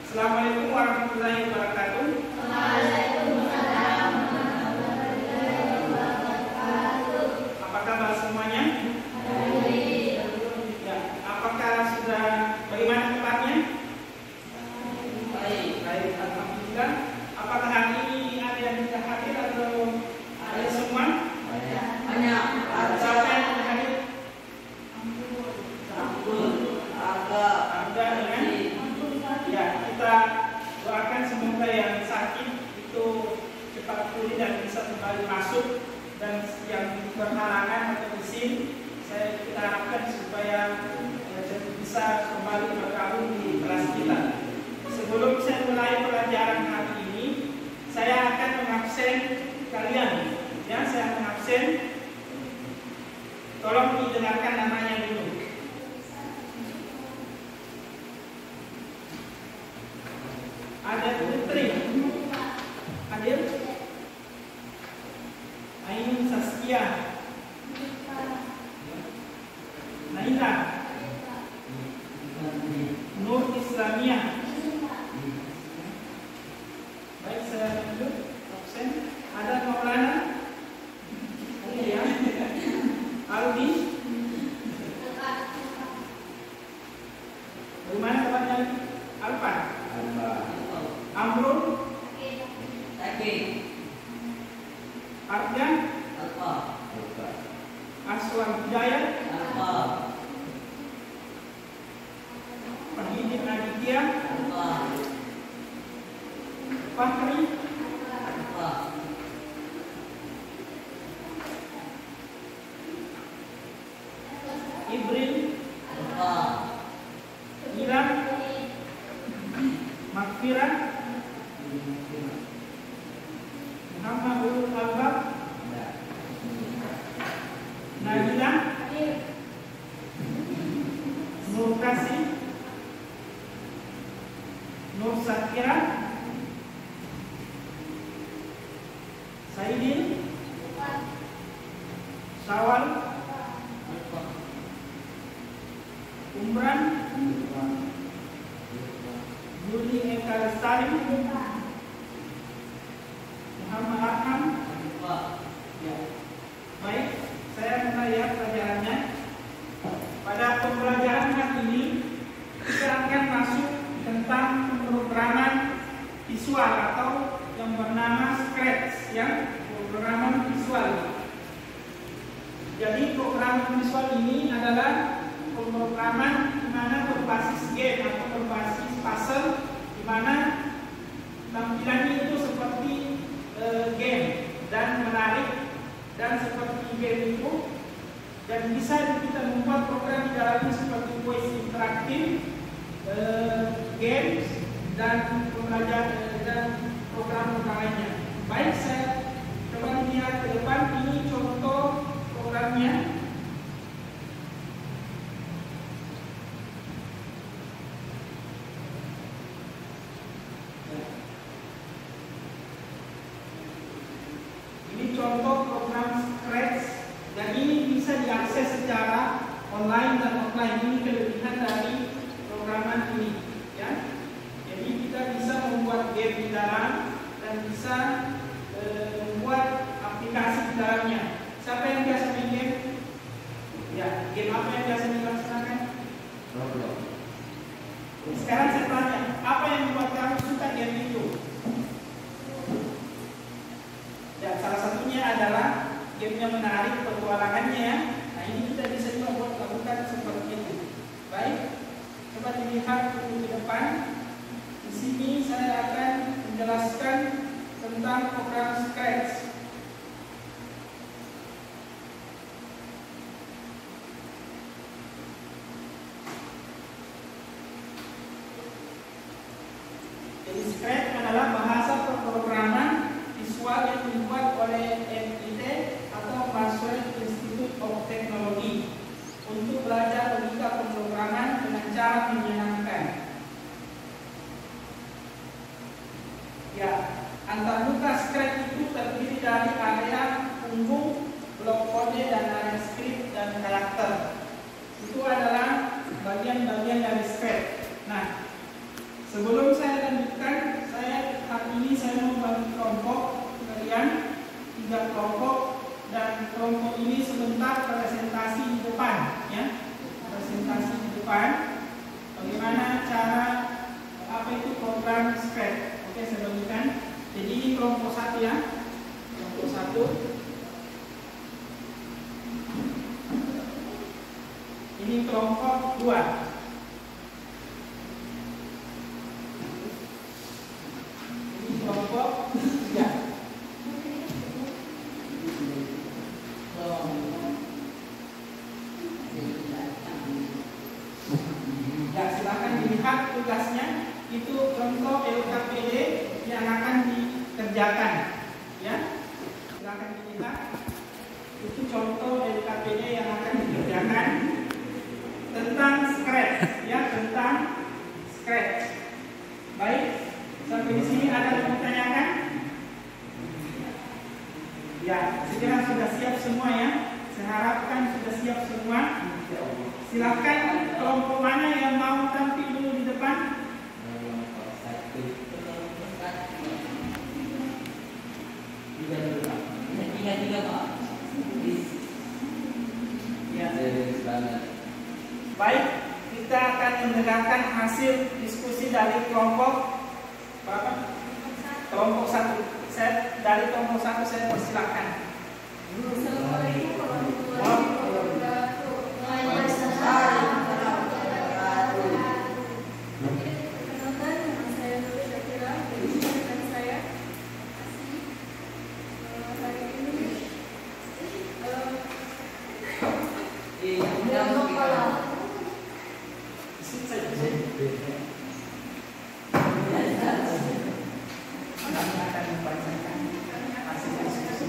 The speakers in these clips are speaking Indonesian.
Assalamualaikum warahmatullahi wabarakatuh. Waalaikumsalam warahmatullahi wabarakatuh. Apa kabar semuanya? Baik. Ya, apakah sudah bagaimana kabarnya? Baik. Baik, alhamdulillah. Apakah hari ini ada yang tidak hadir atau ada semua? Banyak. Siapa yang tidak hadir? Ada ya? Ya, kita doakan semoga yang sakit itu cepat pulih dan bisa kembali masuk, dan yang berhalangan atau izin kita harapkan supaya bisa kembali bergabung di kelas kita. Sebelum saya mulai pelajaran hari ini, saya akan mengabsen kalian. Ya, saya mengabsen. Tolong didengarkan namanya dulu. Ada Putri, hadir. Ainun Saskia, Naila, Nur Islamia. Baik, saya lanjut. Absen. Ada Maulana, ya. Aldi. Bagaimana kabarnya? Alfa. Amrul, Arjan, Aswan Hidayat, Fahidin Aditya, Fahri, Ibril, Ira, Makfirah, Muhammad Ulul Albab, Nabila, Nur Kasih, Nur Sakira, Saidin, Sawal, Umran, Yuli Eka Lestari, Muhammad Arham. Ya. Baik, saya mulai ya pelajarannya. Pada pembelajaran hari ini kita akan masuk tentang pemrograman visual atau yang bernama Scratch, ya, pemrograman visual. Jadi program visual ini adalah pemrograman di mana berbasis game atau berbasis puzzle, di mana tampilannya itu seperti game dan menarik dan seperti game itu, dan bisa kita membuat program di dalamnya seperti voice interaktif, games dan pembelajaran dan program lainnya. Baik, saya coba lihat ke depan. Ini contoh programnya. Contoh program Scratch, dan ini bisa diakses secara online dan offline. Ini kelebihan dari programan ini, ya. Jadi kita bisa membuat game di dalam dan bisa membuat aplikasi di dalamnya. Siapa yang biasa main game? Ya, game apa yang biasa dilaksanakan? Sekarang saya tanya, apa yang membuat kamu suka game itu? Ya, salah satunya adalah gamenya menarik, petualangannya, ya. Nah, ini kita bisa juga buat lakukan seperti itu. Baik, coba dilihat dulu ke depan. Di sini saya akan menjelaskan tentang program Scratch. Jadi Scratch adalah bahasa pemrograman visual yang dibuat oleh MIT atau Maxwell Institute of Technology untuk belajar logika pemrograman dengan cara menyenangkan. Ya, antarmuka Scratch itu terdiri dari area punggung, blok kode, dan area script dan karakter. Itu adalah bagian-bagian dari Scratch. Nah, sebelum saya kelompok kalian, 3 kelompok, dan kelompok ini sebentar presentasi di depan, ya, presentasi di depan. Bagaimana cara apa itu program Scratch? Oke, saya bagikan. Jadi ini kelompok 1 ya, kelompok 1. Ini kelompok 2. Ini kelompok 3. Ya, silakan dilihat tugasnya. Itu contoh LKPD yang akan dikerjakan, ya. Silakan dilihat. Itu contoh LKPD yang akan dikerjakan tentang Scratch, ya, tentang Scratch. Baik, sampai di sini ada yang ditanyakan? Ya, segera sudah siap semua ya. Saya harapkan sudah siap semua. Silakan kelompok mana yang mau tampil dulu di depan? Tiga, Pak. Ya. Baik, kita akan mendengarkan hasil diskusi dari kelompok berapa? Kelompok 1. Saya dari kelompok 1 saya persilakan. Assalamualaikum warahmatullahi wabarakatuh. Waalaikumsalam warahmatullahi wabarakatuh. Perkenalkan, nama saya Nurul Syakira dari rekan saya. Hari ini kelompok kolam. Kami akan membacakan hasil diskusi.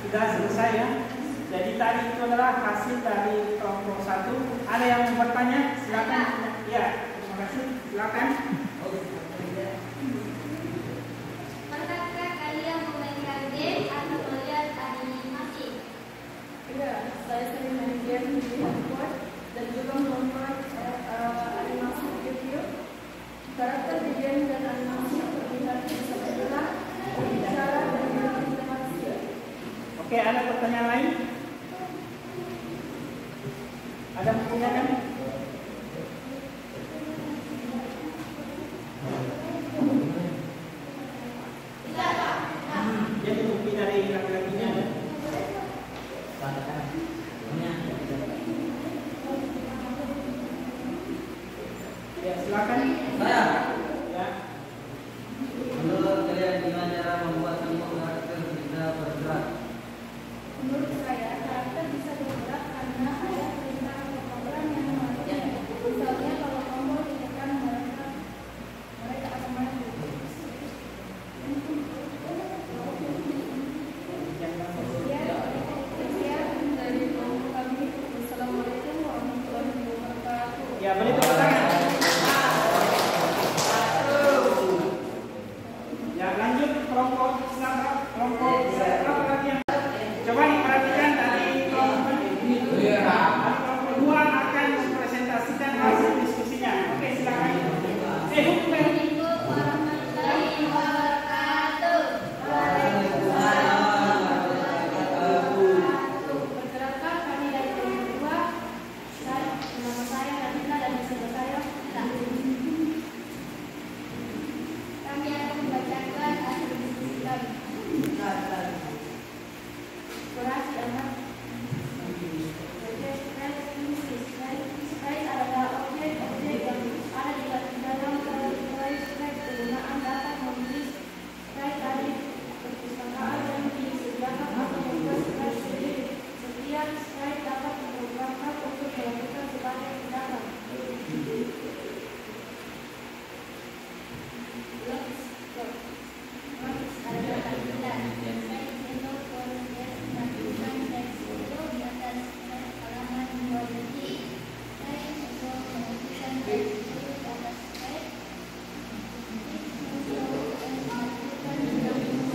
Sudah selesai ya. Jadi tadi itu adalah hasil dari kelompok 1. Ada yang mau bertanya? Silakan. Ya, terima kasih. Silakan. Pernahkah kalian memainkan game atau melihat animasi? Iya, saya sering main game di handphone dan juga menonton animasi video. Karakter di game dan animasi terlihat bisa bergerak, berbicara, dan berinteraksi. Oke, ada pertanyaan lain? Ada pertanyaan? Jadi bukti dari laki-lakinya ada? Ya, silakan. Saya. Ya. Menurut kalian gimana cara membuat semua karakter bisa bergerak? Menurut saya, karakter bisa bergerak karena ada perintah atau program yang mengatur. Misalnya kalau tombol ditekan mereka akan maju. Sekian dari kelompok kami. Assalamualaikum warahmatullahi wabarakatuh. Ya, boleh tepuk tangan. Ya, lanjut kelompok lagi yang coba diperhatikan dari kelompok kedua akan mempresentasikan hasil diskusinya. Oke, silakan. Assalamualaikum warahmatullahi wabarakatuh. Perkenalkan kami dari kelompok kedua. Nama saya Nadina dan bersama saya Kami akan membacakan hasil diskusi kami. Kurasi anak. Sprite adalah objek-objek yang ada di dalam kategori sprite. Penggunaan dapat memilih sprite dari perpustakaan yang disediakan atau membuat sprite sendiri. Setiap sprite dapat diprogramkan untuk melakukan sebagai tindakan. Adalah tampilan baik untuk proses melakukan teks foto di atas halaman 2 detik. Baik untuk melakukan teks foto di atas slide. Untuk melakukan di atas slide halaman 2 detik.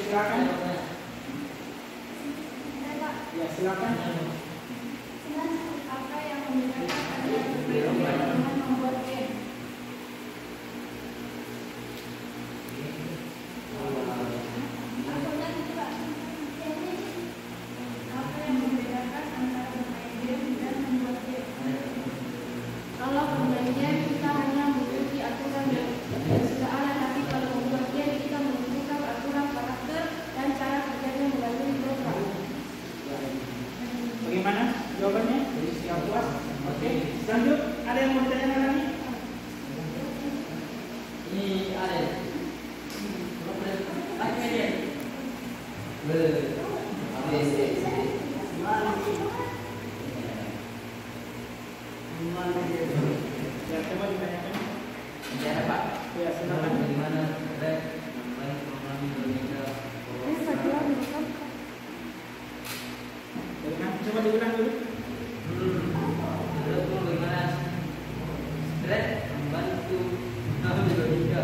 Silakan. Ya, silakan. Apa yang membedakan adalah berbeda dengan membuat game. Apa yang membedakan antara bermain game dan membuat game? Kalau bermain game kita hanya mengikuti aturan yang sudah ada, tapi kalau Ini ada. Lagi aja. Ya, coba ditanyakan. Bicara Pak. Ya, silakan. Dari mana Red memulai program Indonesia Coba diulang dulu. Lalu bagaimana Red membantu program Indonesia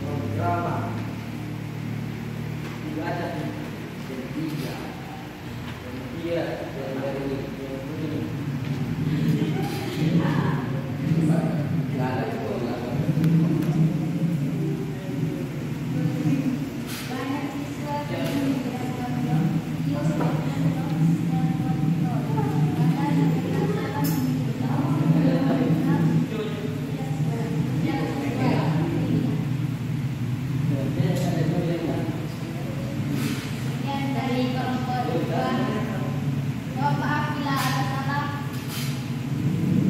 program tidak ada ketiga dan dia dan dari yang ini tidak ada program. Banyak siswa kini beragam video karena dirasakan Sekian dari kelompok 2. Mohon maaf bila ada salah.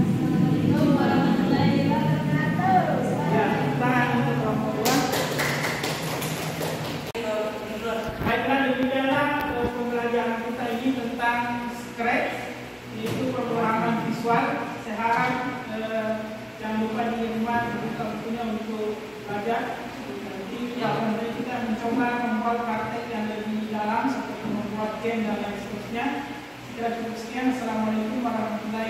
Assalamualaikum warahmatullahi wabarakatuh. Ya, tahan untuk kelompok 2. Baiklah, demikianlah pembelajaran kita ini tentang Scratch, yaitu pemrograman visual. Saya harap jangan lupa di rumah buka bukunya untuk belajar. Nanti kita mencoba membuat praktek yang lebih dalam seperti membuat game dan lain seterusnya. Sekian. Assalamualaikum warahmatullahi